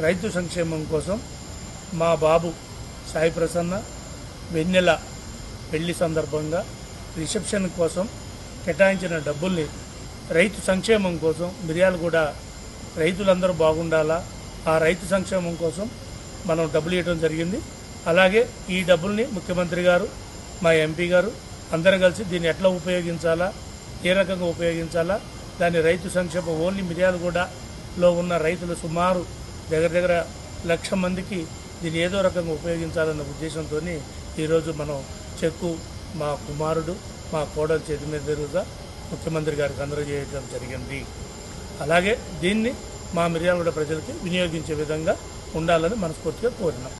రైతు సంక్షేమం కోసం మా బాబు సాయి ప్రసన్న వెన్నెల పెళ్లి సందర్భంగా రిసెప్షన్ కోసం కేటాయించిన డబ్బుల్ని రైతు సంక్షేమం కోసం మిర్యాలగూడ రైతులందరూ బాగుండాలా, ఆ రైతు సంక్షేమం కోసం మనం డబ్బులు ఇవ్వడం జరిగింది. అలాగే ఈ డబ్బుల్ని ముఖ్యమంత్రి గారు, మా ఎంపీ గారు అందరూ కలిసి దీన్ని ఎట్లా ఉపయోగించాలా, ఏ రకంగా ఉపయోగించాలా, దాన్ని రైతు సంక్షేమం ఓన్లీ మిర్యాలగూడలో ఉన్న రైతులు సుమారు దగ్గర 1,00,000 మందికి దీన్ని ఏదో రకంగా ఉపయోగించాలన్న ఉద్దేశంతో ఈరోజు మనం చెక్కు మా కుమారుడు మా కోడలు చేతి మీదుగా ముఖ్యమంత్రి గారికి అందజేయడం జరిగింది. అలాగే దీన్ని మా మిర్యాలగూడ ప్రజలకి వినియోగించే విధంగా ఉండాలని మనస్ఫూర్తిగా కోరినాం.